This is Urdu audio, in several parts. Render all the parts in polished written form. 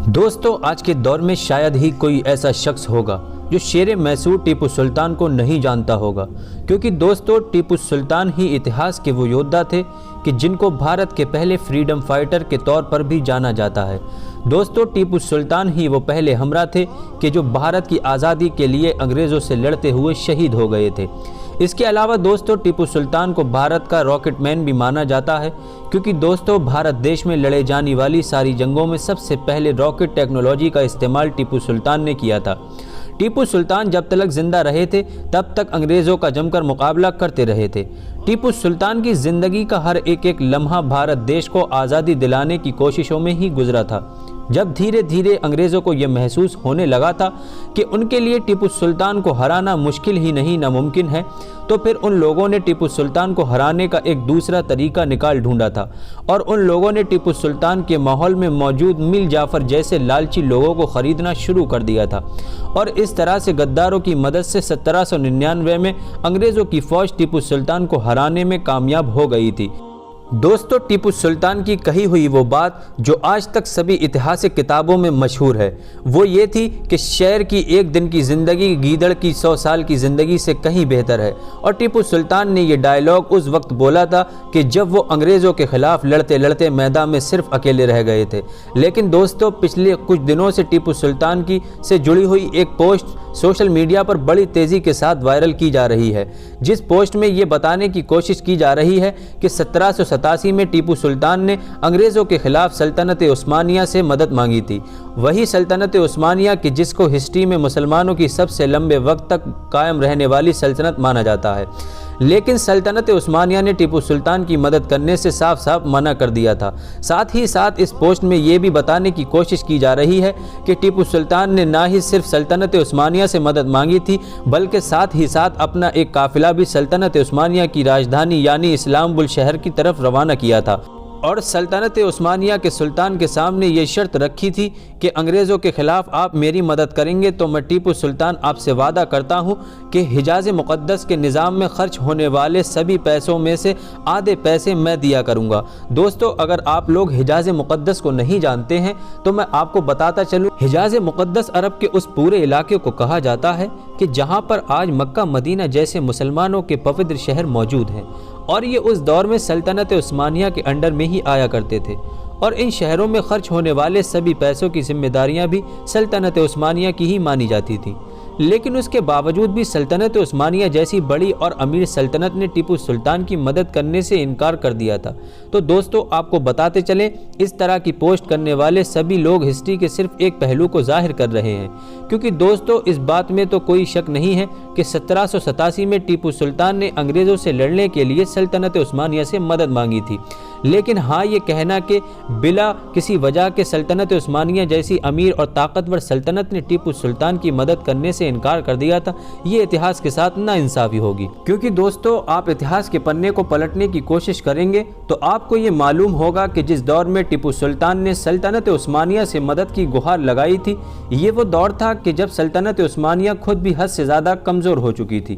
دوستو آج کے دور میں شاید ہی کوئی ایسا شخص ہوگا جو شیر میسور ٹیپو سلطان کو نہیں جانتا ہوگا، کیونکہ دوستو ٹیپو سلطان ہی اتہاس کے وہ یودھا تھے کہ جن کو بھارت کے پہلے فریڈم فائٹر کے طور پر بھی جانا جاتا ہے۔ دوستو ٹیپو سلطان ہی وہ پہلے ہمراہ تھے کہ جو بھارت کی آزادی کے لیے انگریزوں سے لڑتے ہوئے شہید ہو گئے تھے۔ اس کے علاوہ دوستو ٹیپو سلطان کو بھارت کا راکٹ مین بھی مانا جاتا ہے، کیونکہ دوستو بھارت دیش میں لڑے جانے والی ساری جنگوں میں سب سے پہلے راکٹ ٹیکنالوجی کا استعمال ٹیپو سلطان نے کیا تھا۔ ٹیپو سلطان جب تک زندہ رہے تھے تب تک انگریزوں کا جم کر مقابلہ کرتے رہے تھے۔ ٹیپو سلطان کی زندگی کا ہر ایک لمحہ بھارت دیش کو آزادی دلانے کی کوششوں میں ہی گزرا تھا۔ جب دھیرے دھیرے انگریزوں کو یہ محسوس ہونے لگا تھا کہ ان کے لیے ٹیپو سلطان کو ہرانا مشکل ہی نہیں ناممکن ہے، تو پھر ان لوگوں نے ٹیپو سلطان کو ہرانے کا ایک دوسرا طریقہ نکال ڈھونڈا تھا، اور ان لوگوں نے ٹیپو سلطان کے ماحول میں موجود میر جعفر جیسے لالچی لوگوں کو خریدنا شروع کر دیا تھا، اور اس طرح سے غداروں کی مدد سے 1799 میں انگریزوں کی فوج ٹیپو سلطان کو ہرانے میں کامیاب ہو گئی تھی۔ دوستو ٹیپو سلطان کی کہی ہوئی وہ بات جو آج تک سبھی اتہاسک کتابوں میں مشہور ہے، وہ یہ تھی کہ شیر کی ایک دن کی زندگی گیدڑ کی 100 سال کی زندگی سے کہیں بہتر ہے، اور ٹیپو سلطان نے یہ ڈائیلاگ اس وقت بولا تھا کہ جب وہ انگریزوں کے خلاف لڑتے لڑتے میدان میں صرف اکیلے رہ گئے تھے۔ لیکن دوستو پچھلے کچھ دنوں سے ٹیپو سلطان کی سے جڑی ہوئی ایک پوسٹ سوشل میڈیا پر بڑی تیزی کے ساتھ وائرل کی جا رہی ہے، جس پوسٹ میں یہ بتانے کی کوشش کی جا رہی ہے کہ 1787 میں ٹیپو سلطان نے انگریزوں کے خلاف سلطنت عثمانیہ سے مدد مانگی تھی، وہی سلطنت عثمانیہ کی جس کو ہسٹری میں مسلمانوں کی سب سے لمبے وقت تک قائم رہنے والی سلطنت مانا جاتا ہے۔ لیکن سلطنت عثمانیہ نے ٹیپو سلطان کی مدد کرنے سے صاف صاف منع کر دیا تھا۔ ساتھ ہی ساتھ اس پوسٹ میں یہ بھی بتانے کی کوشش کی جا رہی ہے کہ ٹیپو سلطان نے نہ ہی صرف سلطنت عثمانیہ سے مدد مانگی تھی، بلکہ ساتھ ہی ساتھ اپنا ایک قافلہ بھی سلطنت عثمانیہ کی راجدھانی یعنی اسلامبول شہر کی طرف روانہ کیا تھا، اور سلطنت عثمانیہ کے سلطان کے سامنے یہ شرط رکھی تھی کہ انگریزوں کے خلاف آپ میری مدد کریں گے تو میں ٹیپو سلطان آپ سے وعدہ کرتا ہوں کہ حجاز مقدس کے نظام میں خرچ ہونے والے سبھی پیسوں میں سے آدھے پیسے میں دیا کروں گا۔ دوستو اگر آپ لوگ حجاز مقدس کو نہیں جانتے ہیں تو میں آپ کو بتاتا چلوں، حجاز مقدس عرب کے اس پورے علاقے کو کہا جاتا ہے کہ جہاں پر آج مکہ مدینہ جیسے مسلمانوں کے پوتر شہر موجود ہیں، اور یہ اس دور میں سلطنت عثمانیہ کے انڈر میں ہی آیا کرتے تھے، اور ان شہروں میں خرچ ہونے والے سبھی پیسوں کی ذمہ داریاں بھی سلطنت عثمانیہ کی ہی مانی جاتی تھیں۔ لیکن اس کے باوجود بھی سلطنت عثمانیہ جیسی بڑی اور امیر سلطنت نے ٹیپو سلطان کی مدد کرنے سے انکار کر دیا تھا۔ تو دوستو آپ کو بتاتے چلیں، اس طرح کی پوسٹ کرنے والے سبھی لوگ ہسٹری کے صرف ایک پہلو کو ظاہر کر رہے ہیں، کیونکہ دوستو اس بات میں تو کوئی شک نہیں ہے کہ 1787 میں ٹیپو سلطان نے انگریزوں سے لڑنے کے لیے سلطنت عثمانیہ سے مدد مانگی تھی۔ لیکن ہاں یہ کہنا کہ بلا کسی وجہ کے سلطنت عثمانیہ جیسی امیر اور طاقتور سلطنت نے ٹیپو سلطان کی مدد کرنے سے انکار کر دیا تھا، یہ اتہاس کے ساتھ ناانصافی ہوگی۔ کیونکہ دوستو آپ اتہاس کے پنے کو پلٹنے کی کوشش کریں گے تو آپ کو یہ معلوم ہوگا کہ جس دور میں ٹیپو سلطان نے سلطنت عثمانیہ سے مدد کی گہار لگائی تھی، یہ وہ دور تھا کہ جب سلطنت عثمانیہ خود بھی حد سے زیادہ کمزور ہو چکی تھی۔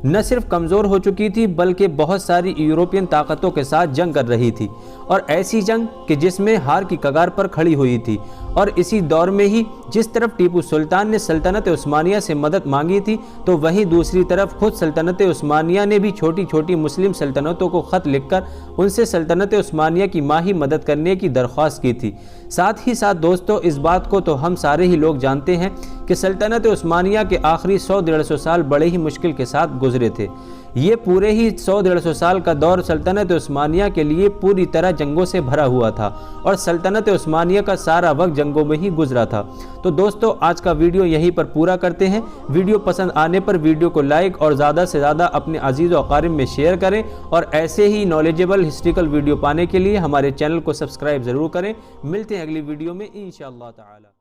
نہ صرف کمزور ہو چکی تھی بلکہ بہت ساری یورپین طاقتوں کے ساتھ جنگ کر رہی تھی، اور ایسی جنگ کہ جس میں ہار کی کگار پر کھڑی ہوئی تھی۔ اور اسی دور میں ہی جس طرف ٹیپو سلطان نے سلطنت عثمانیہ سے مدد مانگی تھی، تو وہیں دوسری طرف خود سلطنت عثمانیہ نے بھی چھوٹی چھوٹی مسلم سلطنتوں کو خط لکھ کر ان سے سلطنت عثمانیہ کی ماہی مدد کرنے کی درخواست کی تھی۔ ساتھ ہی ساتھ دوستو اس بات کو تو ہم سارے ہی لوگ جانتے ہیں کہ سلطنت عثمانیہ کے آخری 100-150 سال بڑے ہی مشکل کے ساتھ گزرے تھے۔ یہ پورے ہی 100-150 سال کا دور سلطنت عثمانیہ کے لیے پوری طرح جنگوں سے بھرا ہوا تھا، اور سلطنت عثمانیہ کا سارا وقت جنگوں میں ہی گزرا تھا۔ تو دوستو آج کا ویڈیو یہیں پر پورا کرتے ہیں۔ ویڈیو پسند آنے پر ویڈیو کو لائک اور زیادہ سے زیادہ اپنے عزیز و اقارب میں شیئر کریں، اور ایسے ہی نالجیبل ہسٹریکل ویڈیو پانے کے لیے ہمارے چینل کو سبسکرائب ضرور کریں۔ ملتے ہیں اگلی ویڈیو میں انشاءاللہ تعالی۔